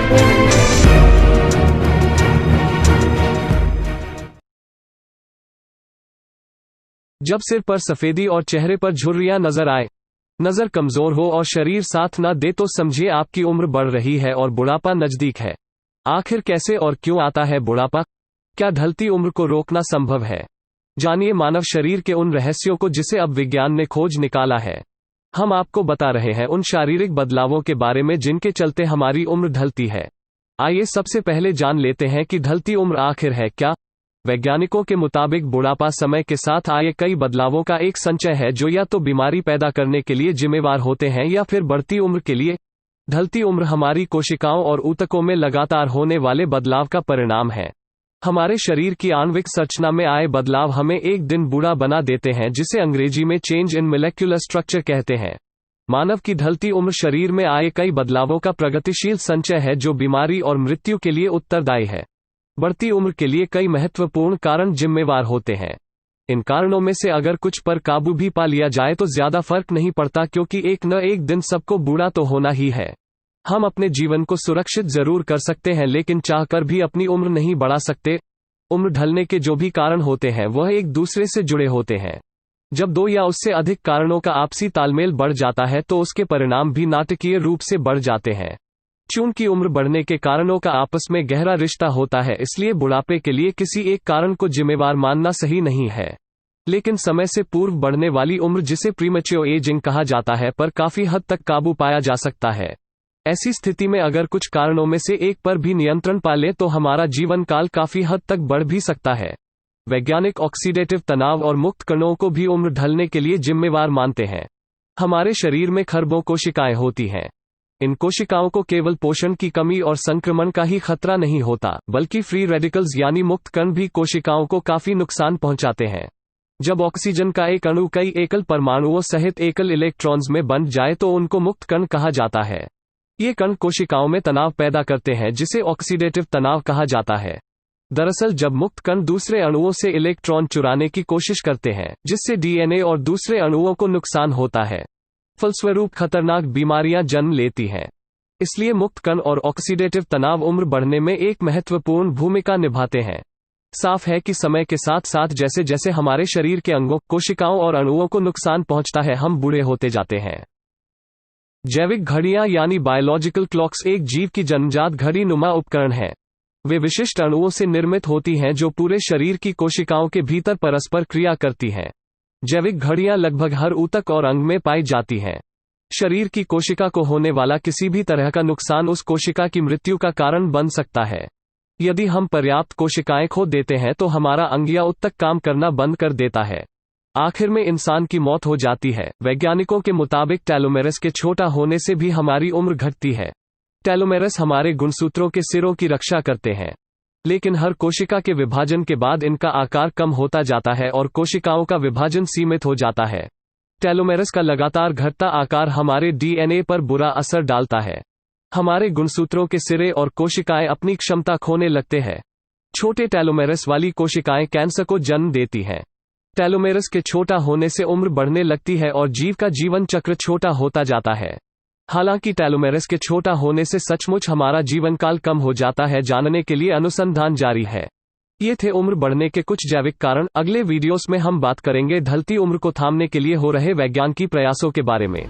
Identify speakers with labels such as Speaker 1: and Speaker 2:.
Speaker 1: जब सिर पर सफेदी और चेहरे पर झुर्रियां नजर आए, नजर कमजोर हो और शरीर साथ न दे तो समझिए आपकी उम्र बढ़ रही है और बुढ़ापा नजदीक है। आखिर कैसे और क्यों आता है बुढ़ापा? क्या ढलती उम्र को रोकना संभव है? जानिए मानव शरीर के उन रहस्यों को जिसे अब विज्ञान ने खोज निकाला है। हम आपको बता रहे हैं उन शारीरिक बदलावों के बारे में जिनके चलते हमारी उम्र ढलती है। आइए सबसे पहले जान लेते हैं कि ढलती उम्र आखिर है क्या। वैज्ञानिकों के मुताबिक बुढ़ापा समय के साथ आए कई बदलावों का एक संचय है जो या तो बीमारी पैदा करने के लिए जिम्मेवार होते हैं या फिर बढ़ती उम्र के लिए। ढलती उम्र हमारी कोशिकाओं और ऊतकों में लगातार होने वाले बदलाव का परिणाम है। हमारे शरीर की आणविक संरचना में आए बदलाव हमें एक दिन बूढ़ा बना देते हैं, जिसे अंग्रेजी में चेंज इन मोलेक्युलर स्ट्रक्चर कहते हैं। मानव की ढलती उम्र शरीर में आए कई बदलावों का प्रगतिशील संचय है जो बीमारी और मृत्यु के लिए उत्तरदायी है। बढ़ती उम्र के लिए कई महत्वपूर्ण कारण जिम्मेवार होते हैं। इन कारणों में से अगर कुछ पर काबू भी पा लिया जाए तो ज्यादा फर्क नहीं पड़ता, क्योंकि एक न एक दिन सबको बूढ़ा तो होना ही है। हम अपने जीवन को सुरक्षित जरूर कर सकते हैं, लेकिन चाहकर भी अपनी उम्र नहीं बढ़ा सकते। उम्र ढलने के जो भी कारण होते हैं वह एक दूसरे से जुड़े होते हैं। जब दो या उससे अधिक कारणों का आपसी तालमेल बढ़ जाता है तो उसके परिणाम भी नाटकीय रूप से बढ़ जाते हैं। चूंकि उम्र बढ़ने के कारणों का आपस में गहरा रिश्ता होता है, इसलिए बुढ़ापे के लिए किसी एक कारण को जिम्मेवार मानना सही नहीं है। लेकिन समय से पूर्व बढ़ने वाली उम्र, जिसे प्रीमेच्योर एजिंग कहा जाता है, पर काफी हद तक काबू पाया जा सकता है। ऐसी स्थिति में अगर कुछ कारणों में से एक पर भी नियंत्रण पा ले तो हमारा जीवन काल काफी हद तक बढ़ भी सकता है। वैज्ञानिक ऑक्सीडेटिव तनाव और मुक्त कणों को भी उम्र ढलने के लिए जिम्मेवार मानते हैं। हमारे शरीर में खरबों कोशिकाएं होती हैं। इन कोशिकाओं को केवल पोषण की कमी और संक्रमण का ही खतरा नहीं होता, बल्कि फ्री रेडिकल्स यानी मुक्त कण भी कोशिकाओं को काफी नुकसान पहुंचाते हैं। जब ऑक्सीजन का एक अणु कई एकल परमाणुओं सहित एकल इलेक्ट्रॉन्स में बंट जाए तो उनको मुक्त कण कहा जाता है। ये कण कोशिकाओं में तनाव पैदा करते हैं, जिसे ऑक्सीडेटिव तनाव कहा जाता है। दरअसल जब मुक्त कण दूसरे अणुओं से इलेक्ट्रॉन चुराने की कोशिश करते हैं, जिससे डीएनए और दूसरे अणुओं को नुकसान होता है, फलस्वरूप खतरनाक बीमारियां जन्म लेती हैं। इसलिए मुक्त कण और ऑक्सीडेटिव तनाव उम्र बढ़ने में एक महत्वपूर्ण भूमिका निभाते हैं। साफ है कि समय के साथ साथ जैसे जैसे हमारे शरीर के अंगों, कोशिकाओं और अणुओं को नुकसान पहुंचता है, हम बूढ़े होते जाते हैं। जैविक घड़ियां यानी बायोलॉजिकल क्लॉक्स एक जीव की जन्मजात घड़ी नुमा उपकरण है। वे विशिष्ट अणुओं से निर्मित होती हैं जो पूरे शरीर की कोशिकाओं के भीतर परस्पर क्रिया करती हैं। जैविक घड़ियां लगभग हर ऊतक और अंग में पाई जाती हैं। शरीर की कोशिका को होने वाला किसी भी तरह का नुकसान उस कोशिका की मृत्यु का कारण बन सकता है। यदि हम पर्याप्त कोशिकाएं खो देते हैं तो हमारा अंग या ऊतक काम करना बंद कर देता है। आखिर में इंसान की मौत हो जाती है। वैज्ञानिकों के मुताबिक टेलोमेरस के छोटा होने से भी हमारी उम्र घटती है। टेलोमेरस हमारे गुणसूत्रों के सिरों की रक्षा करते हैं, लेकिन हर कोशिका के विभाजन के बाद इनका आकार कम होता जाता है और कोशिकाओं का विभाजन सीमित हो जाता है। टेलोमेरस का लगातार घटता आकार हमारे डीएनए पर बुरा असर डालता है। हमारे गुणसूत्रों के सिरे और कोशिकाएं अपनी क्षमता खोने लगते हैं। छोटे टेलोमेरस वाली कोशिकाएं कैंसर को जन्म देती हैं। टेलोमेरस के छोटा होने से उम्र बढ़ने लगती है और जीव का जीवन चक्र छोटा होता जाता है। हालांकि टेलोमेरस के छोटा होने से सचमुच हमारा जीवन काल कम हो जाता है, जानने के लिए अनुसंधान जारी है। ये थे उम्र बढ़ने के कुछ जैविक कारण। अगले वीडियोस में हम बात करेंगे ढलती उम्र को थामने के लिए हो रहे वैज्ञानिकी प्रयासों के बारे में।